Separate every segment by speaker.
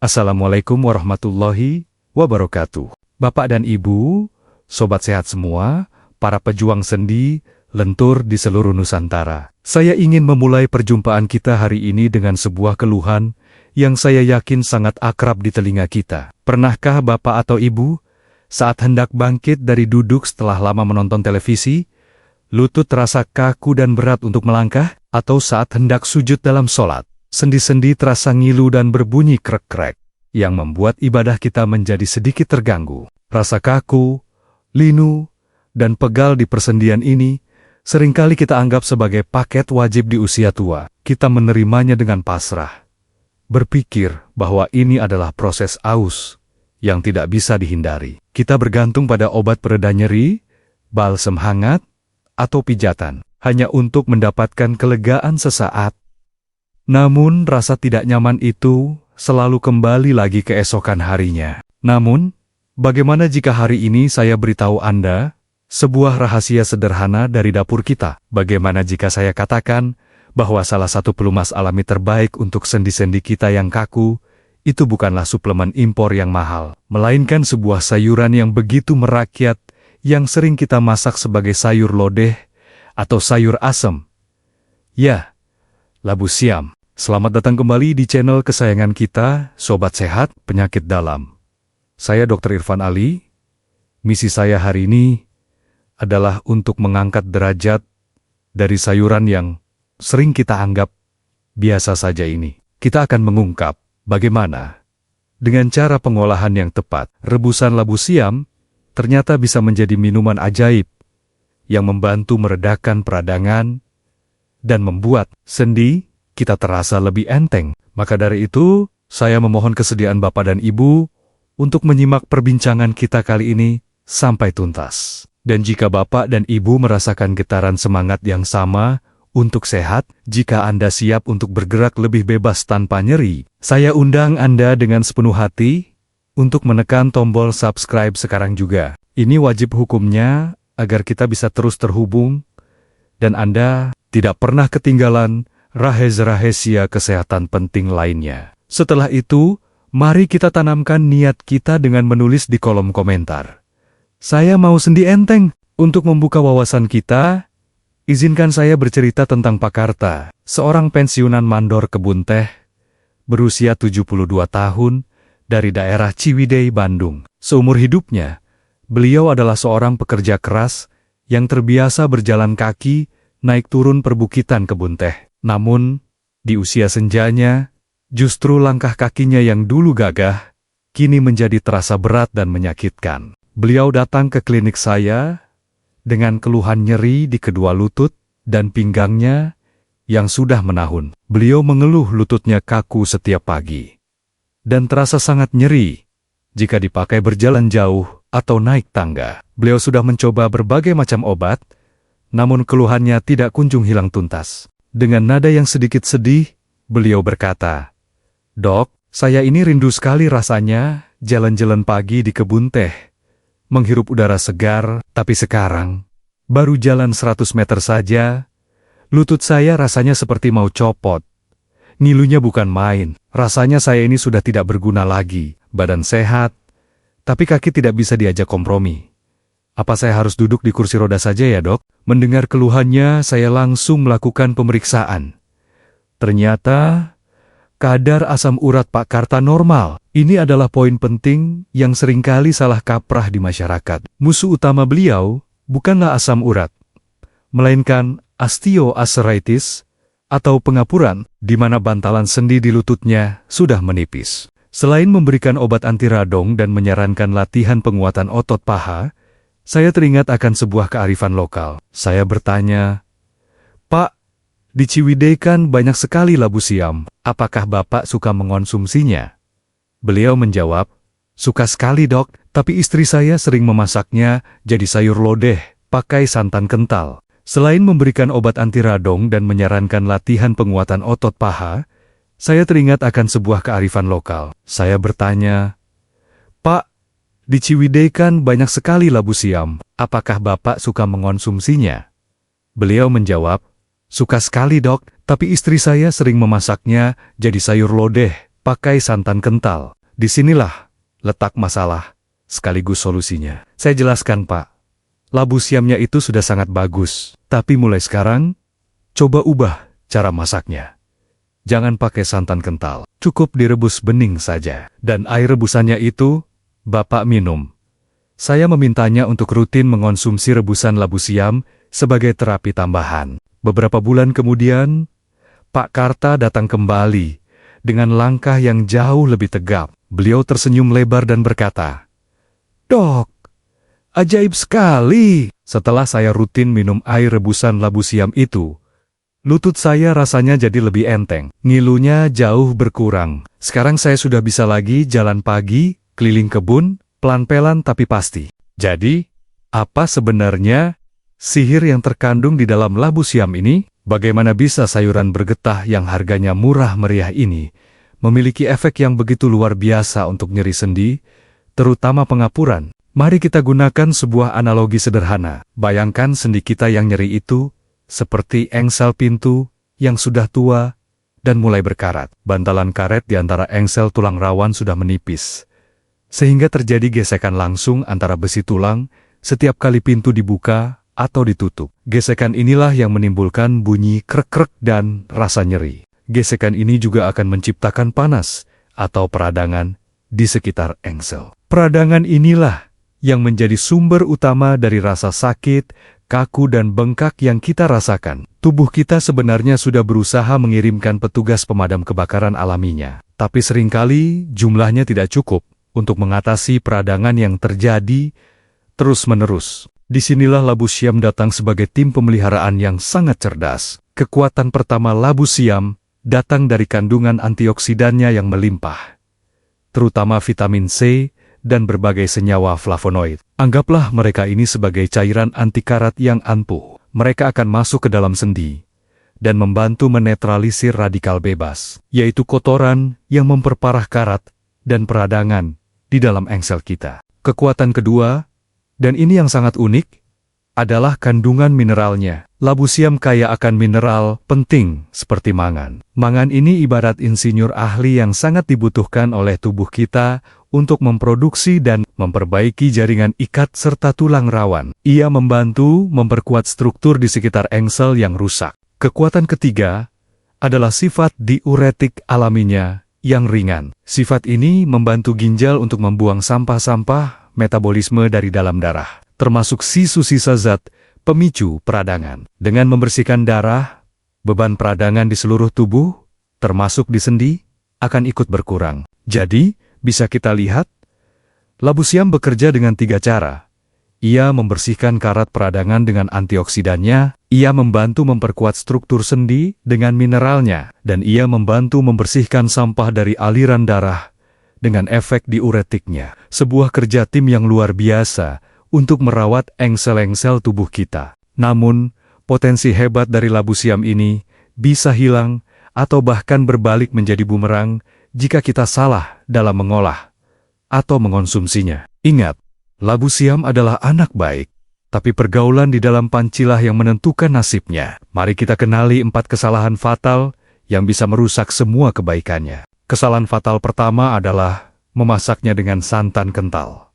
Speaker 1: Assalamualaikum warahmatullahi wabarakatuh. Bapak dan Ibu, Sobat Sehat semua, para pejuang sendi, lentur di seluruh Nusantara. Saya ingin memulai perjumpaan kita hari ini dengan sebuah keluhan yang saya yakin sangat akrab di telinga kita. Pernahkah Bapak atau Ibu, saat hendak bangkit dari duduk setelah lama menonton televisi, lutut terasa kaku dan berat untuk melangkah? Atau saat hendak sujud dalam sholat, sendi-sendi terasa ngilu dan berbunyi krek-krek, yang membuat ibadah kita menjadi sedikit terganggu. Rasa kaku, linu, dan pegal di persendian ini seringkali kita anggap sebagai paket wajib di usia tua. Kita menerimanya dengan pasrah, berpikir bahwa ini adalah proses aus yang tidak bisa dihindari. Kita bergantung pada obat pereda nyeri, balsem hangat, atau pijatan, hanya untuk mendapatkan kelegaan sesaat. Namun, rasa tidak nyaman itu selalu kembali lagi keesokan harinya. Namun, bagaimana jika hari ini saya beritahu Anda sebuah rahasia sederhana dari dapur kita? Bagaimana jika saya katakan bahwa salah satu pelumas alami terbaik untuk sendi-sendi kita yang kaku, itu bukanlah suplemen impor yang mahal, melainkan sebuah sayuran yang begitu merakyat, yang sering kita masak sebagai sayur lodeh atau sayur asem. Ya, labu siam. Selamat datang kembali di channel kesayangan kita, Sobat Sehat Penyakit Dalam. Saya Dr. Irfan Ali. Misi saya hari ini adalah untuk mengangkat derajat dari sayuran yang sering kita anggap biasa saja ini. Kita akan mengungkap bagaimana dengan cara pengolahan yang tepat, rebusan labu siam ternyata bisa menjadi minuman ajaib yang membantu meredakan peradangan dan membuat sendi kita terasa lebih enteng. Maka dari itu, saya memohon kesediaan Bapak dan Ibu untuk menyimak perbincangan kita kali ini sampai tuntas. Dan jika Bapak dan Ibu merasakan getaran semangat yang sama untuk sehat, jika Anda siap untuk bergerak lebih bebas tanpa nyeri, saya undang Anda dengan sepenuh hati untuk menekan tombol subscribe sekarang juga. Ini wajib hukumnya agar kita bisa terus terhubung dan Anda tidak pernah ketinggalan rahasia-rahasia kesehatan penting lainnya. Setelah itu, mari kita tanamkan niat kita dengan menulis di kolom komentar. Saya mau sendi enteng. Untuk membuka wawasan kita, izinkan saya bercerita tentang Pak Karta, seorang pensiunan mandor kebun teh, berusia 72 tahun, dari daerah Ciwidey, Bandung. Seumur hidupnya, beliau adalah seorang pekerja keras yang terbiasa berjalan kaki naik turun perbukitan kebun teh. Namun, di usia senjanya, justru langkah kakinya yang dulu gagah, kini menjadi terasa berat dan menyakitkan. Beliau datang ke klinik saya dengan keluhan nyeri di kedua lutut dan pinggangnya yang sudah menahun. Beliau mengeluh lututnya kaku setiap pagi dan terasa sangat nyeri jika dipakai berjalan jauh atau naik tangga. Beliau sudah mencoba berbagai macam obat, namun keluhannya tidak kunjung hilang tuntas. Dengan nada yang sedikit sedih, beliau berkata, "Dok, saya ini rindu sekali rasanya jalan-jalan pagi di kebun teh, menghirup udara segar, tapi sekarang, baru jalan 100 meter saja, lutut saya rasanya seperti mau copot. Ngilunya bukan main, rasanya saya ini sudah tidak berguna lagi, badan sehat, tapi kaki tidak bisa diajak kompromi. Apa saya harus duduk di kursi roda saja ya, Dok?" Mendengar keluhannya, saya langsung melakukan pemeriksaan. Ternyata, kadar asam urat Pak Karta normal. Ini adalah poin penting yang seringkali salah kaprah di masyarakat. Musuh utama beliau bukanlah asam urat, melainkan osteoarthritis atau pengapuran, di mana bantalan sendi di lututnya sudah menipis. Selain memberikan obat anti radang dan menyarankan latihan penguatan otot paha, saya teringat akan sebuah kearifan lokal. Saya bertanya, "Pak, di Ciwidey kan banyak sekali labu siam. Apakah Bapak suka mengonsumsinya?" Beliau menjawab, "Suka sekali, Dok, tapi istri saya sering memasaknya jadi sayur lodeh, pakai santan kental." Selain memberikan obat anti radang dan menyarankan latihan penguatan otot paha, saya teringat akan sebuah kearifan lokal. Saya bertanya, "Pak, di Ciwidey kan banyak sekali labu siam. Apakah Bapak suka mengonsumsinya?" Beliau menjawab, "Suka sekali, Dok, tapi istri saya sering memasaknya jadi sayur lodeh, pakai santan kental. Disinilah letak masalah, sekaligus solusinya. Saya jelaskan, Pak. Labu siamnya itu sudah sangat bagus, tapi mulai sekarang, coba ubah cara masaknya. Jangan pakai santan kental, cukup direbus bening saja. Dan air rebusannya itu, Bapak minum. Saya memintanya untuk rutin mengonsumsi rebusan labu siam sebagai terapi tambahan. Beberapa bulan kemudian, Pak Karta datang kembali dengan langkah yang jauh lebih tegap. Beliau tersenyum lebar dan berkata, "Dok, ajaib sekali." Setelah saya rutin minum air rebusan labu siam itu, lutut saya rasanya jadi lebih enteng. Ngilunya jauh berkurang. Sekarang saya sudah bisa lagi jalan pagi, keliling kebun, pelan-pelan tapi pasti. Jadi, apa sebenarnya sihir yang terkandung di dalam labu siam ini? Bagaimana bisa sayuran bergetah yang harganya murah meriah ini memiliki efek yang begitu luar biasa untuk nyeri sendi, terutama pengapuran? Mari kita gunakan sebuah analogi sederhana. Bayangkan sendi kita yang nyeri itu seperti engsel pintu yang sudah tua dan mulai berkarat. Bantalan karet di antara engsel tulang rawan sudah menipis, sehingga terjadi gesekan langsung antara besi tulang setiap kali pintu dibuka atau ditutup. Gesekan inilah yang menimbulkan bunyi krek-krek dan rasa nyeri. Gesekan ini juga akan menciptakan panas atau peradangan di sekitar engsel. Peradangan inilah yang menjadi sumber utama dari rasa sakit, kaku dan bengkak yang kita rasakan. Tubuh kita sebenarnya sudah berusaha mengirimkan petugas pemadam kebakaran alaminya, tapi seringkali jumlahnya tidak cukup untuk mengatasi peradangan yang terjadi terus-menerus. Disinilah labu siam datang sebagai tim pemeliharaan yang sangat cerdas. Kekuatan pertama labu siam datang dari kandungan antioksidannya yang melimpah, terutama vitamin C dan berbagai senyawa flavonoid. Anggaplah mereka ini sebagai cairan anti karat yang ampuh. Mereka akan masuk ke dalam sendi dan membantu menetralisir radikal bebas, yaitu kotoran yang memperparah karat dan peradangan di dalam engsel kita. Kekuatan kedua, dan ini yang sangat unik, adalah kandungan mineralnya. Labu siam kaya akan mineral penting seperti mangan. Mangan ini ibarat insinyur ahli yang sangat dibutuhkan oleh tubuh kita untuk memproduksi dan memperbaiki jaringan ikat serta tulang rawan. Ia membantu memperkuat struktur di sekitar engsel yang rusak. Kekuatan ketiga adalah sifat diuretik alaminya yang ringan. Sifat ini membantu ginjal untuk membuang sampah-sampah metabolisme dari dalam darah, termasuk sisa zat pemicu peradangan. Dengan membersihkan darah, beban peradangan di seluruh tubuh, termasuk di sendi, akan ikut berkurang. Jadi, bisa kita lihat, labu siam bekerja dengan 3 cara. Ia membersihkan karat peradangan dengan antioksidannya, ia membantu memperkuat struktur sendi dengan mineralnya, dan ia membantu membersihkan sampah dari aliran darah dengan efek diuretiknya. Sebuah kerja tim yang luar biasa untuk merawat engsel-engsel tubuh kita. Namun, potensi hebat dari labu siam ini bisa hilang atau bahkan berbalik menjadi bumerang jika kita salah dalam mengolah atau mengonsumsinya. Ingat, labu siam adalah anak baik, tapi pergaulan di dalam pancilah yang menentukan nasibnya. Mari kita kenali 4 kesalahan fatal yang bisa merusak semua kebaikannya. Kesalahan fatal pertama adalah memasaknya dengan santan kental.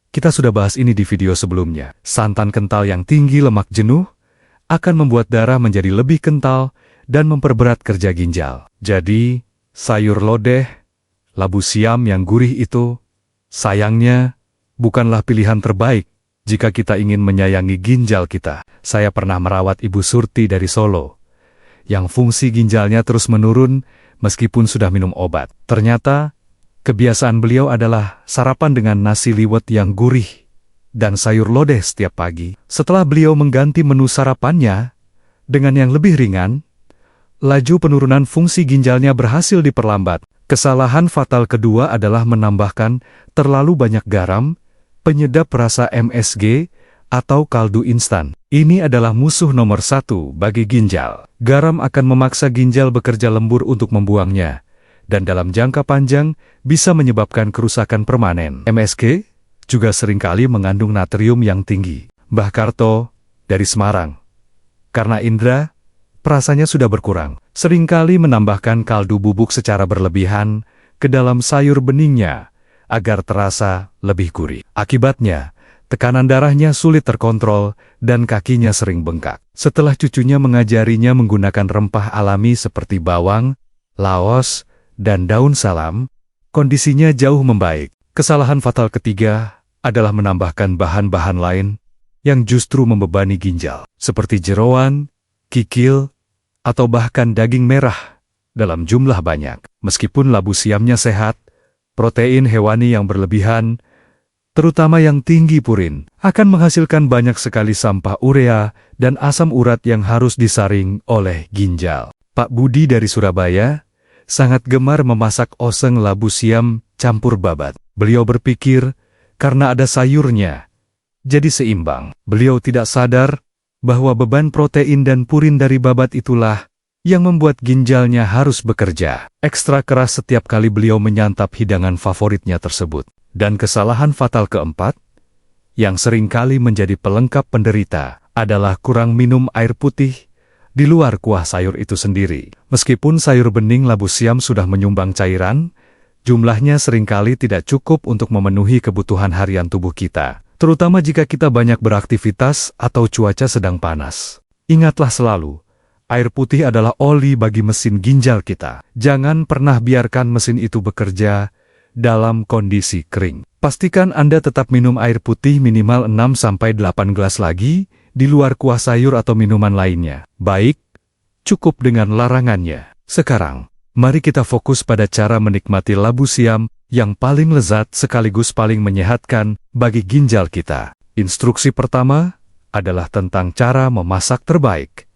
Speaker 1: Kita sudah bahas ini di video sebelumnya. Santan kental yang tinggi lemak jenuh akan membuat darah menjadi lebih kental dan memperberat kerja ginjal. Jadi, sayur lodeh, labu siam yang gurih itu, sayangnya, bukanlah pilihan terbaik jika kita ingin menyayangi ginjal kita. Saya pernah merawat Ibu Surti dari Solo, yang fungsi ginjalnya terus menurun meskipun sudah minum obat. Ternyata, kebiasaan beliau adalah sarapan dengan nasi liwet yang gurih dan sayur lodeh setiap pagi. Setelah beliau mengganti menu sarapannya dengan yang lebih ringan, laju penurunan fungsi ginjalnya berhasil diperlambat. Kesalahan fatal kedua adalah menambahkan terlalu banyak garam, penyedap rasa MSG, atau kaldu instan. Ini adalah musuh nomor 1 bagi ginjal. Garam akan memaksa ginjal bekerja lembur untuk membuangnya, dan dalam jangka panjang bisa menyebabkan kerusakan permanen. MSG juga seringkali mengandung natrium yang tinggi. Mbah Karto dari Semarang, karena indera perasanya sudah berkurang, seringkali menambahkan kaldu bubuk secara berlebihan ke dalam sayur beningnya agar terasa lebih gurih. Akibatnya, tekanan darahnya sulit terkontrol dan kakinya sering bengkak. Setelah cucunya mengajarinya menggunakan rempah alami seperti bawang, laos, dan daun salam, kondisinya jauh membaik. Kesalahan fatal ketiga adalah menambahkan bahan-bahan lain yang justru membebani ginjal, seperti jeroan, kikil, atau bahkan daging merah dalam jumlah banyak. Meskipun labu siamnya sehat, protein hewani yang berlebihan, terutama yang tinggi purin, akan menghasilkan banyak sekali sampah urea dan asam urat yang harus disaring oleh ginjal. Pak Budi dari Surabaya sangat gemar memasak oseng labu siam campur babat. Beliau berpikir, karena ada sayurnya, jadi seimbang. Beliau tidak sadar bahwa beban protein dan purin dari babat itulah yang membuat ginjalnya harus bekerja ekstra keras setiap kali beliau menyantap hidangan favoritnya tersebut. Dan kesalahan fatal keempat, yang seringkali menjadi pelengkap penderita, adalah kurang minum air putih di luar kuah sayur itu sendiri. Meskipun sayur bening labu siam sudah menyumbang cairan, jumlahnya seringkali tidak cukup untuk memenuhi kebutuhan harian tubuh kita, terutama jika kita banyak beraktivitas atau cuaca sedang panas. Ingatlah selalu, air putih adalah oli bagi mesin ginjal kita. Jangan pernah biarkan mesin itu bekerja dalam kondisi kering. Pastikan Anda tetap minum air putih minimal 6-8 gelas lagi di luar kuah sayur atau minuman lainnya. Baik, cukup dengan larangannya. Sekarang, mari kita fokus pada cara menikmati labu siam yang paling lezat sekaligus paling menyehatkan bagi ginjal kita. Instruksi pertama adalah tentang cara memasak terbaik.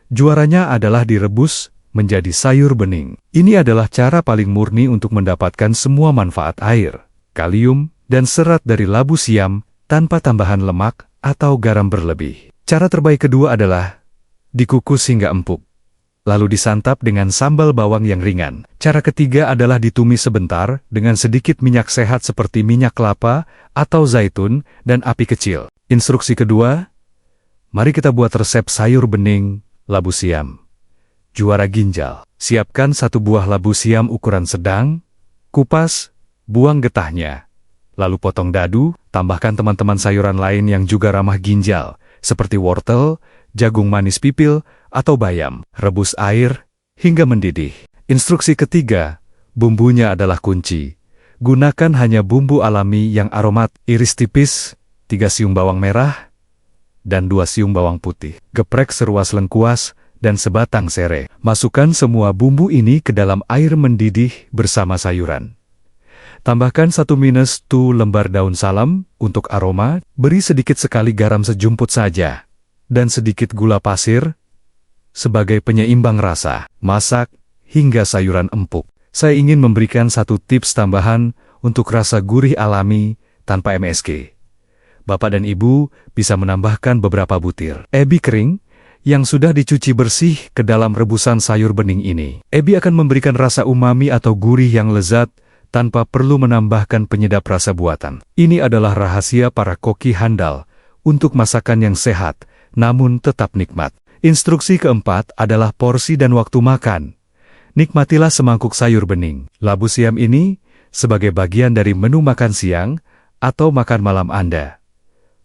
Speaker 1: Juaranya adalah direbus menjadi sayur bening. Ini adalah cara paling murni untuk mendapatkan semua manfaat air, kalium, dan serat dari labu siam tanpa tambahan lemak atau garam berlebih. Cara terbaik kedua adalah dikukus hingga empuk, lalu disantap dengan sambal bawang yang ringan. Cara ketiga adalah ditumis sebentar dengan sedikit minyak sehat seperti minyak kelapa atau zaitun dan api kecil. Instruksi kedua, mari kita buat resep sayur bening labu siam. Juara ginjal. Siapkan 1 buah labu siam ukuran sedang, kupas, buang getahnya. Lalu potong dadu, tambahkan teman-teman sayuran lain yang juga ramah ginjal, seperti wortel, jagung manis pipil, atau bayam. Rebus air hingga mendidih. Instruksi ketiga, bumbunya adalah kunci. Gunakan hanya bumbu alami yang aromat. Iris tipis, 3 siung bawang merah, dan 2 siung bawang putih. Geprek seruas lengkuas dan sebatang serai. Masukkan semua bumbu ini ke dalam air mendidih bersama sayuran. Tambahkan 1 minus 2 lembar daun salam untuk aroma, beri sedikit sekali garam sejumput saja, dan sedikit gula pasir sebagai penyeimbang rasa. Masak hingga sayuran empuk. Saya ingin memberikan 1 tips tambahan untuk rasa gurih alami tanpa MSG. Bapak dan Ibu bisa menambahkan beberapa butir ebi kering yang sudah dicuci bersih ke dalam rebusan sayur bening ini. Ebi akan memberikan rasa umami atau gurih yang lezat tanpa perlu menambahkan penyedap rasa buatan. Ini adalah rahasia para koki handal untuk masakan yang sehat, namun tetap nikmat. Instruksi keempat adalah porsi dan waktu makan. Nikmatilah semangkuk sayur bening labu siam ini sebagai bagian dari menu makan siang atau makan malam Anda.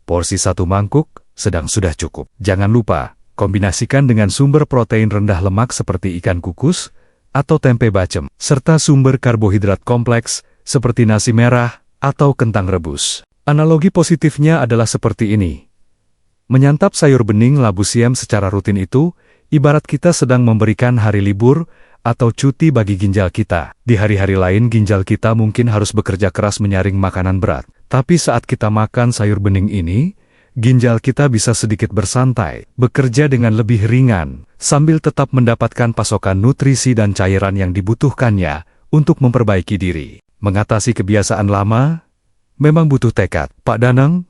Speaker 1: Porsi 1 mangkuk sedang sudah cukup. Jangan lupa, kombinasikan dengan sumber protein rendah lemak seperti ikan kukus atau tempe bacem, serta sumber karbohidrat kompleks seperti nasi merah atau kentang rebus. Analogi positifnya adalah seperti ini. Menyantap sayur bening labu siam secara rutin itu, ibarat kita sedang memberikan hari libur atau cuti bagi ginjal kita. Di hari-hari lain ginjal kita mungkin harus bekerja keras menyaring makanan berat. Tapi saat kita makan sayur bening ini, ginjal kita bisa sedikit bersantai, bekerja dengan lebih ringan, sambil tetap mendapatkan pasokan nutrisi dan cairan yang dibutuhkannya untuk memperbaiki diri. Mengatasi kebiasaan lama memang butuh tekad. Pak Danang,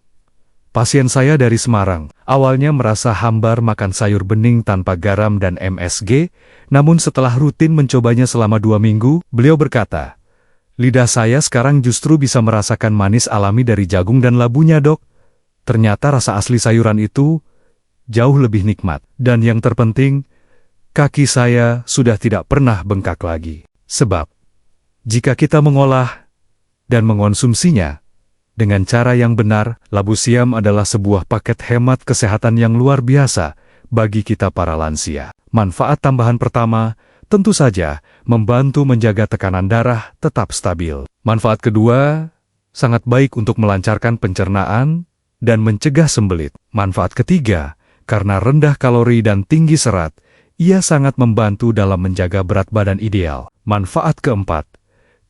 Speaker 1: pasien saya dari Semarang, awalnya merasa hambar makan sayur bening tanpa garam dan MSG, namun setelah rutin mencobanya selama 2 minggu, beliau berkata, "Lidah saya sekarang justru bisa merasakan manis alami dari jagung dan labunya, Dok. Ternyata rasa asli sayuran itu jauh lebih nikmat. Dan yang terpenting, kaki saya sudah tidak pernah bengkak lagi. Sebab Jika kita mengolah dan mengonsumsinya dengan cara yang benar, labu siam adalah sebuah paket hemat kesehatan yang luar biasa bagi kita para lansia. Manfaat tambahan pertama, tentu saja, membantu menjaga tekanan darah tetap stabil. Manfaat kedua, sangat baik untuk melancarkan pencernaan dan mencegah sembelit. Manfaat ketiga, karena rendah kalori dan tinggi serat, ia sangat membantu dalam menjaga berat badan ideal. Manfaat keempat,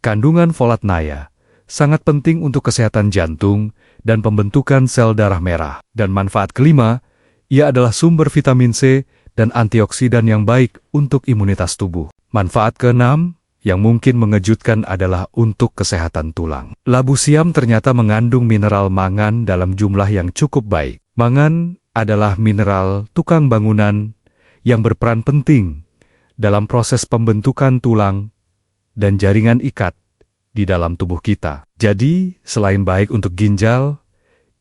Speaker 1: kandungan folat naya, sangat penting untuk kesehatan jantung dan pembentukan sel darah merah. Dan manfaat kelima, ia adalah sumber vitamin C dan antioksidan yang baik untuk imunitas tubuh. Manfaat keenam, yang mungkin mengejutkan adalah untuk kesehatan tulang. Labu siam ternyata mengandung mineral mangan dalam jumlah yang cukup baik. Mangan adalah mineral tukang bangunan yang berperan penting dalam proses pembentukan tulang dan jaringan ikat di dalam tubuh kita. Jadi, selain baik untuk ginjal,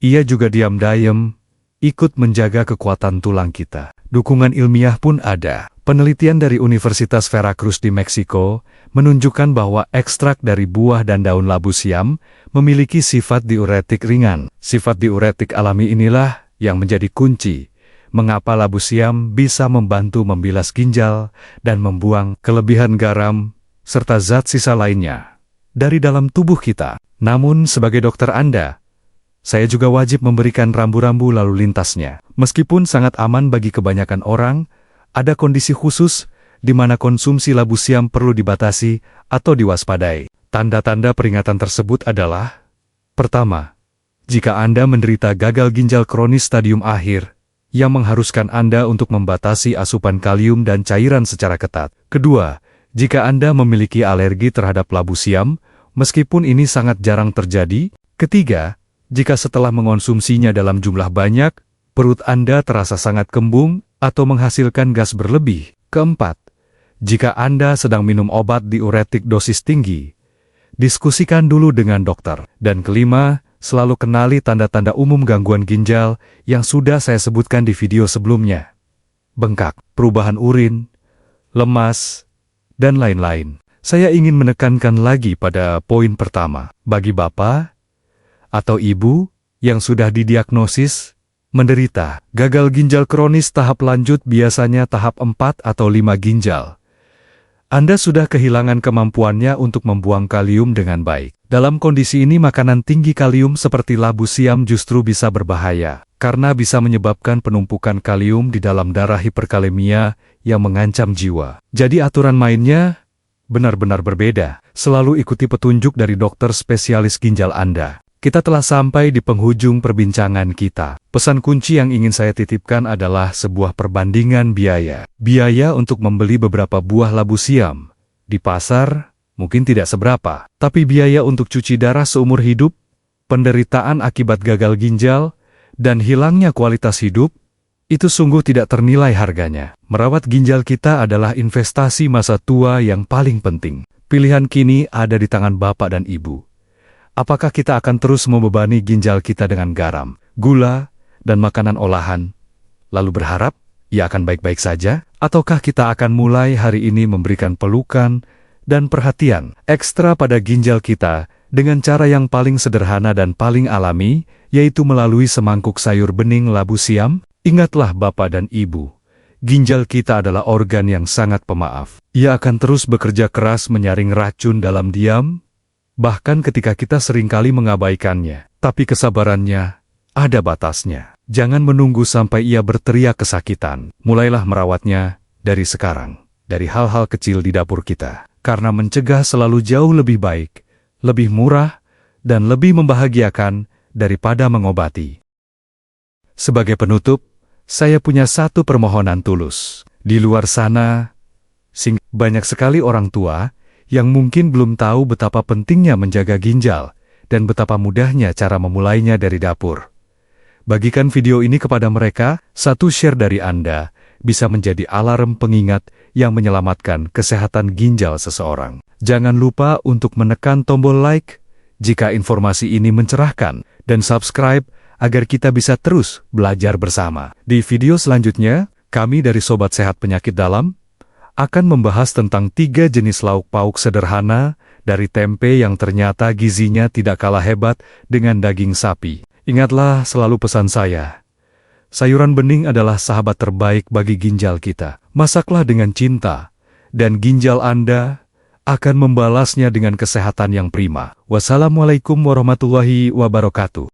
Speaker 1: ia juga diam-diam ikut menjaga kekuatan tulang kita. Dukungan ilmiah pun ada. Penelitian dari Universitas Veracruz di Meksiko menunjukkan bahwa ekstrak dari buah dan daun labu siam memiliki sifat diuretik ringan. Sifat diuretik alami inilah yang menjadi kunci mengapa labu siam bisa membantu membilas ginjal dan membuang kelebihan garam serta zat sisa lainnya dari dalam tubuh kita. Namun, sebagai dokter Anda, saya juga wajib memberikan rambu-rambu lalu lintasnya. Meskipun sangat aman bagi kebanyakan orang, ada kondisi khusus di mana konsumsi labu siam perlu dibatasi atau diwaspadai. Tanda-tanda peringatan tersebut adalah: pertama, jika Anda menderita gagal ginjal kronis stadium akhir, yang mengharuskan Anda untuk membatasi asupan kalium dan cairan secara ketat. Kedua, jika Anda memiliki alergi terhadap labu siam, meskipun ini sangat jarang terjadi. Ketiga, jika setelah mengonsumsinya dalam jumlah banyak, perut Anda terasa sangat kembung atau menghasilkan gas berlebih. Keempat, jika Anda sedang minum obat diuretik dosis tinggi, diskusikan dulu dengan dokter. Dan kelima, selalu kenali tanda-tanda umum gangguan ginjal yang sudah saya sebutkan di video sebelumnya. Bengkak, perubahan urin, lemas, dan lain-lain. Saya ingin menekankan lagi pada poin pertama. Bagi bapak atau ibu yang sudah didiagnosis menderita gagal ginjal kronis tahap lanjut, biasanya tahap 4 atau 5 ginjal, Anda sudah kehilangan kemampuannya untuk membuang kalium dengan baik. Dalam kondisi ini, makanan tinggi kalium seperti labu siam justru bisa berbahaya, karena bisa menyebabkan penumpukan kalium di dalam darah, hiperkalemia yang mengancam jiwa. Jadi aturan mainnya benar-benar berbeda. Selalu ikuti petunjuk dari dokter spesialis ginjal Anda. Kita telah sampai di penghujung perbincangan kita. Pesan kunci yang ingin saya titipkan adalah sebuah perbandingan biaya. Biaya untuk membeli beberapa buah labu siam di pasar mungkin tidak seberapa, tapi biaya untuk cuci darah seumur hidup, penderitaan akibat gagal ginjal, dan hilangnya kualitas hidup, itu sungguh tidak ternilai harganya. Merawat ginjal kita adalah investasi masa tua yang paling penting. Pilihan kini ada di tangan Bapak dan Ibu. Apakah kita akan terus membebani ginjal kita dengan garam, gula, dan makanan olahan, lalu berharap ia akan baik-baik saja? Ataukah kita akan mulai hari ini memberikan pelukan dan perhatian ekstra pada ginjal kita dengan cara yang paling sederhana dan paling alami, yaitu melalui semangkuk sayur bening labu siam? Ingatlah Bapak dan Ibu, ginjal kita adalah organ yang sangat pemaaf. Ia akan terus bekerja keras menyaring racun dalam diam, bahkan ketika kita seringkali mengabaikannya. Tapi kesabarannya ada batasnya. Jangan menunggu sampai ia berteriak kesakitan. Mulailah merawatnya dari sekarang, dari hal-hal kecil di dapur kita. Karena mencegah selalu jauh lebih baik, lebih murah, dan lebih membahagiakan daripada mengobati. Sebagai penutup, saya punya satu permohonan tulus. Di luar sana, banyak sekali orang tua yang mungkin belum tahu betapa pentingnya menjaga ginjal dan betapa mudahnya cara memulainya dari dapur. Bagikan video ini kepada mereka. Satu share dari Anda bisa menjadi alarm pengingat yang menyelamatkan kesehatan ginjal seseorang. Jangan lupa untuk menekan tombol like jika informasi ini mencerahkan, dan subscribe agar kita bisa terus belajar bersama. Di video selanjutnya, kami dari Sobat Sehat Penyakit Dalam akan membahas tentang 3 jenis lauk pauk sederhana dari tempe yang ternyata gizinya tidak kalah hebat dengan daging sapi. Ingatlah selalu pesan saya. Sayuran bening adalah sahabat terbaik bagi ginjal kita. Masaklah dengan cinta, dan ginjal Anda akan membalasnya dengan kesehatan yang prima. Wassalamualaikum warahmatullahi wabarakatuh.